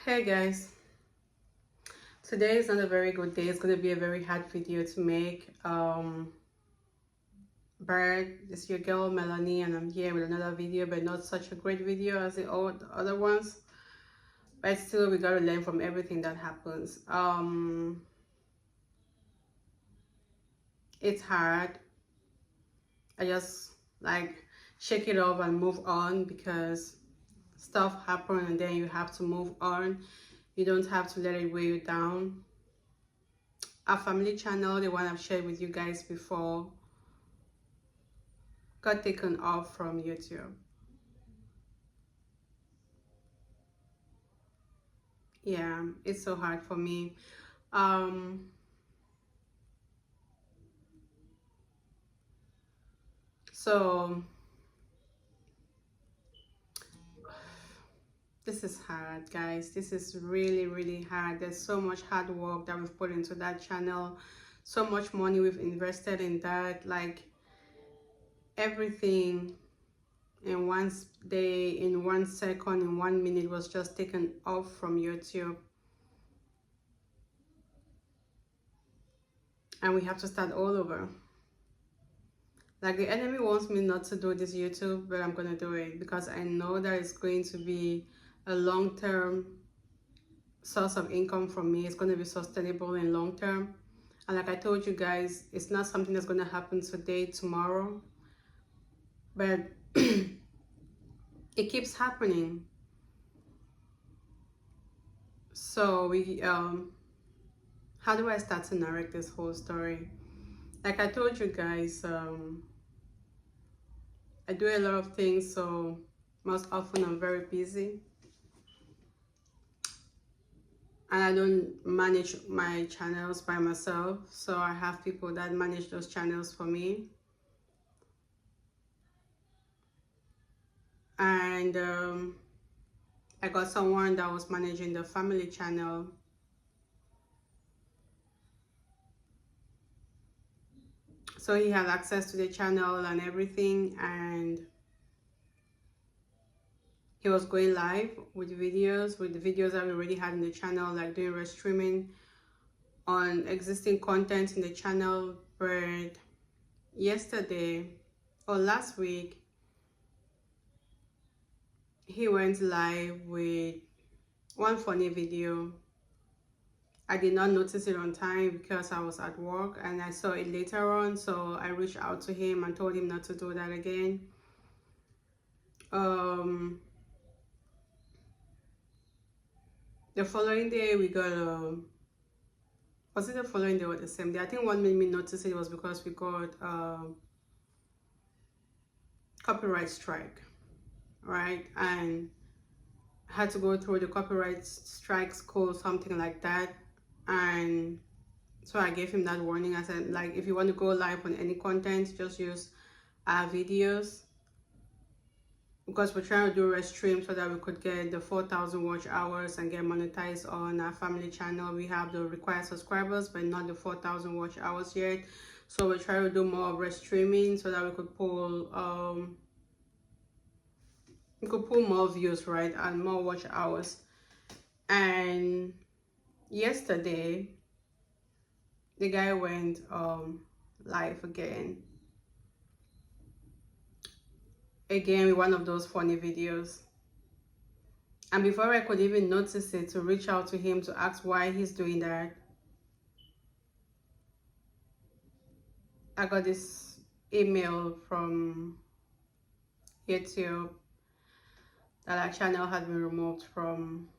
Hey guys, today is not a very good day. It's going to be a very hard video to make. But it's your girl Melanie, and I'm here with another video, but not such a great video as the other ones. But still, we got to learn from everything that happens. It's hard. I just like shake it off and move on because stuff happen, and then you have to move on. You don't have to let it weigh you down. Our family channel, the one I've shared with you guys before, got taken off from YouTube. Yeah, it's so hard for me. So this is hard, guys. This is really hard. There's so much hard work that we've put into that channel, so much money we've invested in that, like everything in one day, in 1 second, in 1 minute was just taken off from YouTube. And we have to start all over. Like, the enemy wants me not to do this YouTube, but I'm gonna do it because I know that it's going to be a long-term source of income for me. It's going to be sustainable in long term. And like I told you guys, it's not something that's going to happen today, tomorrow, but it keeps happening. So how do I start to narrate this whole story? Like I told you guys, I do a lot of things, so most often I'm very busy. And I don't manage my channels by myself, so I have people that manage those channels for me. And I got someone that was managing the family channel. So he had access to the channel and everything, and he was going live with the videos that we already had in the channel, like doing rest streaming on existing content in the channel. But yesterday or last week, he went live with one funny video. I did not notice it on time because I was at work, and I saw it later on, so I reached out to him and told him not to do that again. The following day we got was it the following day or the same day? I think what made me notice it was because we got copyright strike, right? And I had to go through the copyright strike school, something like that. And so I gave him that warning. I said, like, if you want to go live on any content, just use our videos, because we're trying to do a stream so that we could get the 4,000 watch hours and get monetized on our family channel. We have the required subscribers, but not the 4,000 watch hours yet. So we're trying to do more of streaming so that we could pull more views, right, and more watch hours. And yesterday the guy went live again with one of those funny videos. And before I could even notice it, to reach out to him to ask why he's doing that, I got this email from YouTube that our channel had been removed from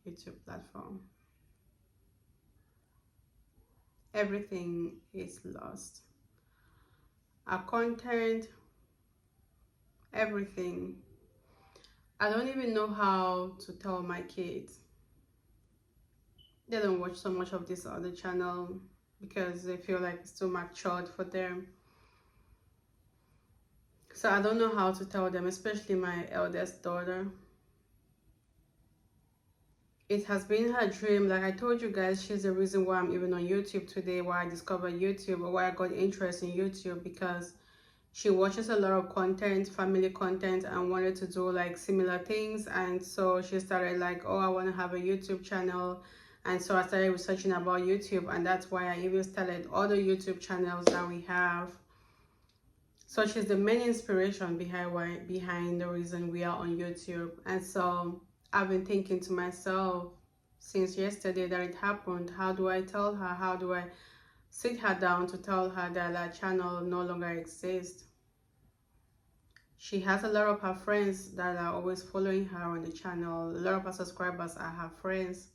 YouTube platform. Everything is lost. Our content, everything. I don't even know how to tell my kids. They don't watch so much of this other channel because they feel like it's too matured for them. So I don't know how to tell them, especially my eldest daughter. It has been her dream. Like I told you guys, she's the reason why I'm even on YouTube today, why I discovered YouTube, or why I got interest in YouTube, because she watches a lot of content, family content, and wanted to do like similar things. And so she started like, oh, I want to have a YouTube channel. And so I started researching about YouTube, and that's why I even started other YouTube channels that we have. So she's the main inspiration behind the reason we are on YouTube. And so I've been thinking to myself since yesterday that it happened, how do I tell her? How do I sit her down to tell her that that channel no longer exists? She has a lot of her friends that are always following her on the channel. A lot of her subscribers are her friends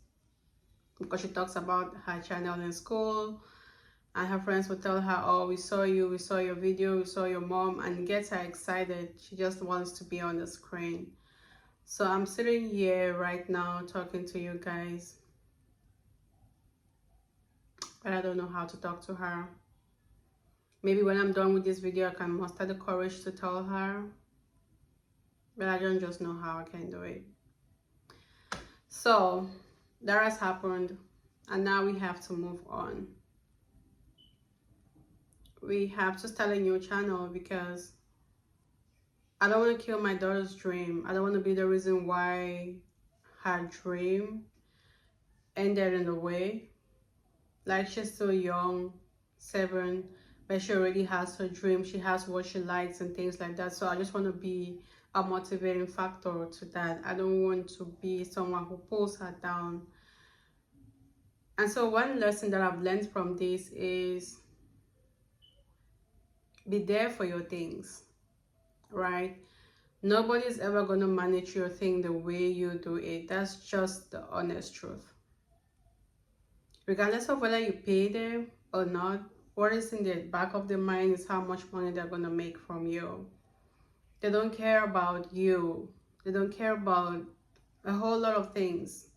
because she talks about her channel in school, and her friends will tell her, oh, we saw you, we saw your video, we saw your mom, and it gets her excited. She just wants to be on the screen. So I'm sitting here right now talking to you guys, but I don't know how to talk to her. Maybe when I'm done with this video, I can muster the courage to tell her, but I don't just know how I can do it. So that has happened, and now we have to move on. We have to start a new channel because I don't want to kill my daughter's dream. I don't want to be the reason why her dream ended in the way. Like, she's still young, 7, but she already has her dream. She has what she likes and things like that. So I just want to be a motivating factor to that. I don't want to be someone who pulls her down. And so one lesson that I've learned from this is be there for your things, right? Nobody's ever going to manage your thing the way you do it. That's just the honest truth. Regardless of whether you pay them or not, what is in the back of their mind is how much money they're going to make from you. They don't care about you. They don't care about a whole lot of things.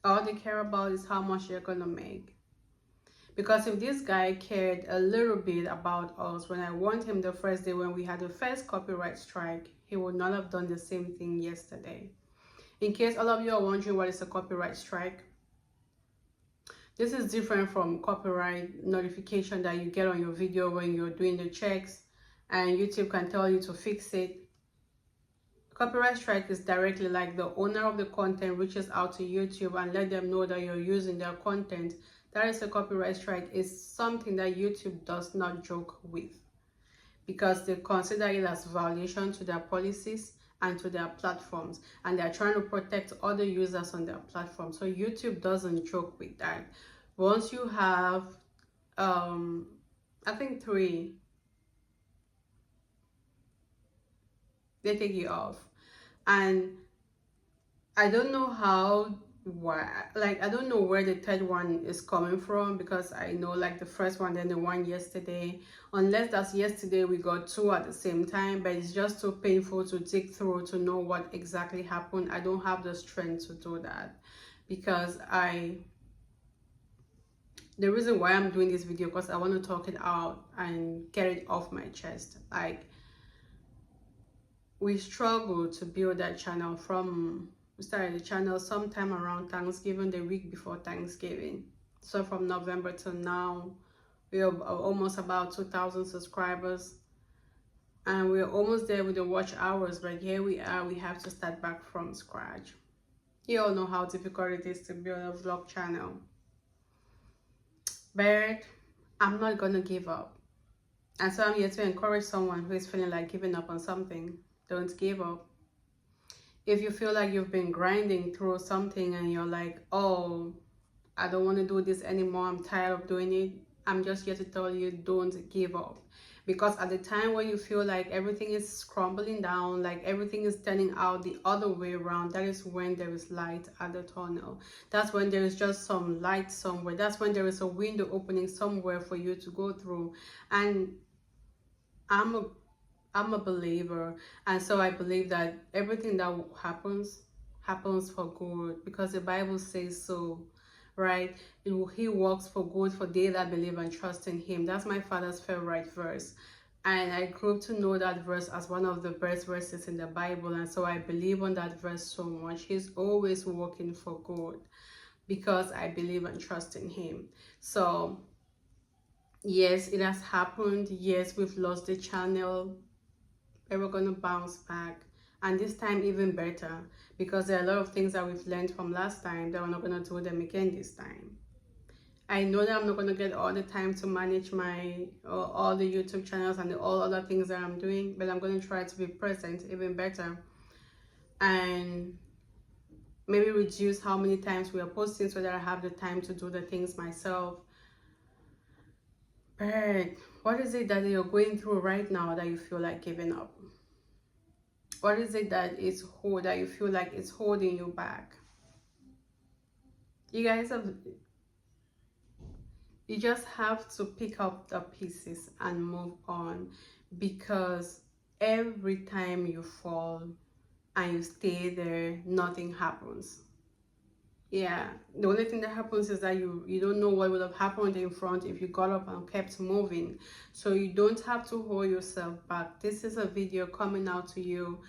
All they care about is how much you're going to make. Because if this guy cared a little bit about us, when I warned him the first day when we had the first copyright strike, he would not have done the same thing yesterday. In case all of you are wondering what is a copyright strike, this is different from copyright notification that you get on your video when you're doing the checks and YouTube can tell you to fix it. Copyright strike is directly like the owner of the content reaches out to YouTube and let them know that you're using their content. That is a copyright strike. Is something that YouTube does not joke with because they consider it as violation to their policies and to their platforms, and they're trying to protect other users on their platform. So YouTube doesn't joke with that. Once you have I think 3, they take you off. And I don't know I don't know where the third one is coming from, because I know like the first one, then the one yesterday, unless that's yesterday we got 2 at the same time, but it's just too painful to dig through to know what exactly happened. I don't have the strength to do that, because the reason why I'm doing this video, because I want to talk it out and get it off my chest. Like, we struggled to build that channel we started the channel sometime around Thanksgiving, the week before Thanksgiving. So from November to now, we are almost about 2,000 subscribers, and we're almost there with the watch hours, but here we are. We have to start back from scratch. You all know how difficult it is to build a vlog channel, but I'm not gonna give up. And so I'm here to encourage someone who is feeling like giving up on something. Don't give up. If you feel like you've been grinding through something and you're like, oh, I don't want to do this anymore, I'm tired of doing it, I'm just here to tell you, don't give up. Because at the time when you feel like everything is crumbling down, like everything is turning out the other way around, that is when there is light at the tunnel. That's when there is just some light somewhere. That's when there is a window opening somewhere for you to go through. And I'm a believer, and so I believe that everything that happens for good, because the Bible says so, right? He works for good for they that believe and trust in him. That's my father's favorite verse, and I grew to know that verse as one of the best verses in the Bible, and so I believe on that verse so much. He's always working for good because I believe and trust in him. So Yes, it has happened. Yes, we've lost the channel, but we're going to bounce back. And this time even better, because there are a lot of things that we've learned from last time that we're not going to do them again this time. I know that I'm not going to get all the time to manage my all the YouTube channels and all other things that I'm doing, but I'm going to try to be present even better, and maybe reduce how many times we are posting so that I have the time to do the things myself. But what is it that you're going through right now that you feel like giving up? What is it that you feel like it's holding you back? You guys have, you just have to pick up the pieces and move on, because every time you fall and you stay there, nothing happens. Yeah, the only thing that happens is that you don't know what would have happened in front if you got up and kept moving. So you don't have to hold yourself back. This is a video coming out to you.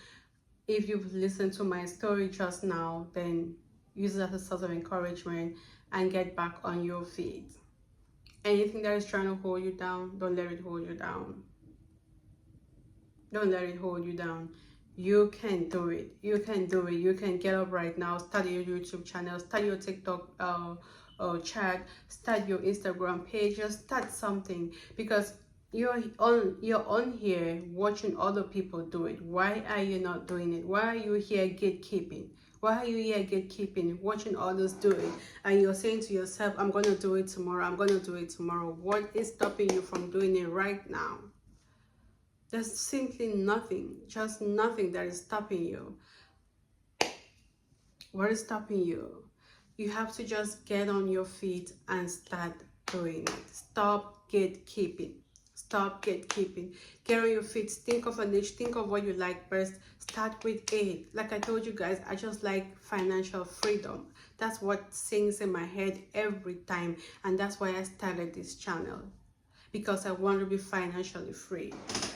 If you've listened to my story just now, then use it as a source of encouragement and get back on your feet. Anything that is trying to hold you down, don't let it hold you down. Don't let it hold you down. You can do it. You can do it. You can get up right now, start your YouTube channel, start your TikTok chat, start your Instagram page, just start something, because you're on here watching other people do it. Why are you not doing it? Why are you here gatekeeping? Why are you here gatekeeping, watching others do it, and you're saying to yourself, I'm gonna do it tomorrow, I'm gonna do it tomorrow? What is stopping you from doing it right now? There's simply nothing, just nothing that is stopping you. What is stopping you? You have to just get on your feet and start doing it. Stop gatekeeping. Stop gatekeeping. Get on your feet. Think of a niche. Think of what you like best. Start with it. Like I told you guys, I just like financial freedom. That's what sings in my head every time. And that's why I started this channel. Because I want to be financially free.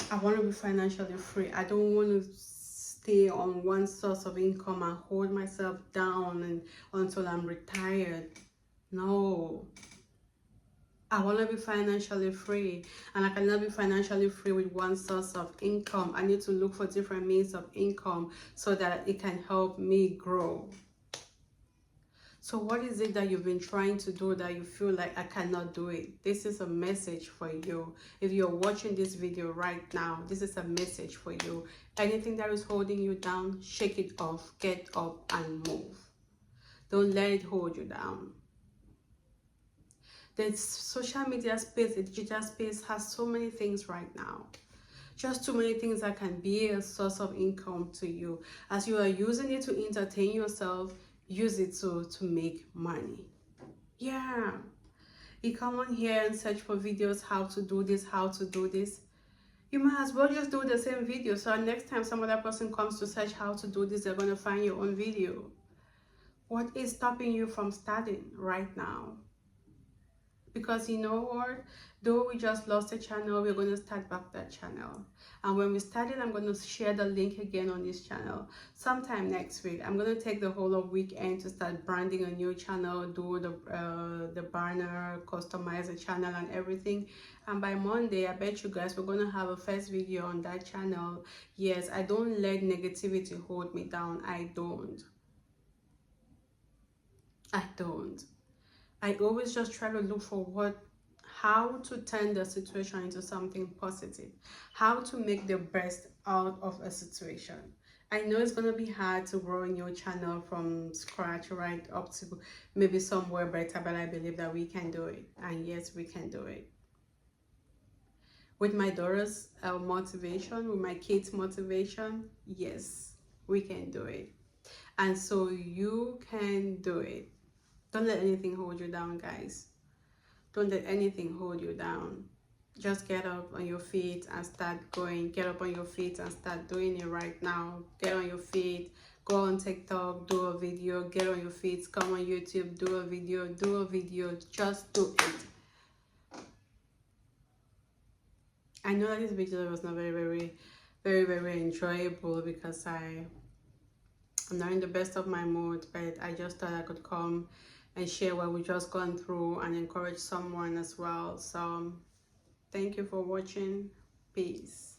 I want to be financially free. I don't want to stay on one source of income and hold myself down and until I'm retired. No. I want to be financially free, and I cannot be financially free with one source of income. I need to look for different means of income so that it can help me grow. So what is it that you've been trying to do that you feel like I cannot do it? This is a message for you. If you're watching this video right now, this is a message for you. Anything that is holding you down, shake it off, get up and move. Don't let it hold you down. The social media space, the digital space has so many things right now. Just too many things that can be a source of income to you. As you are using it to entertain yourself, use it to make money. Yeah, you come on here and search for videos how to do this, how to do this. You might as well just do the same video, so next time some other person comes to search how to do this, they're going to find your own video. What is stopping you from starting right now? Because you know what, though we just lost a channel, we're going to start back that channel. And when we started, I'm going to share the link again on this channel sometime next week. I'm going to take the whole of weekend to start branding a new channel, do the banner, customize the channel and everything. And by Monday, I bet you guys we're going to have a first video on that channel. Yes, I don't let negativity hold me down. I don't. I always just try to look for how to turn the situation into something positive, how to make the best out of a situation. I know it's going to be hard to grow a new channel from scratch right up to maybe somewhere better, but I believe that we can do it. And yes, we can do it. With my daughter's motivation, with my kids' motivation, yes, we can do it. And so you can do it. Don't let anything hold you down, guys. Don't let anything hold you down. Just get up on your feet and start going. Get up on your feet and start doing it right now. Get on your feet. Go on TikTok, do a video. Get on your feet. Come on YouTube, do a video. Do a video. Just do it. I know that this video was not very enjoyable because I'm not in the best of my mood, but I just thought I could come and share what we just gone through and encourage someone as well. So Thank you for watching. Peace.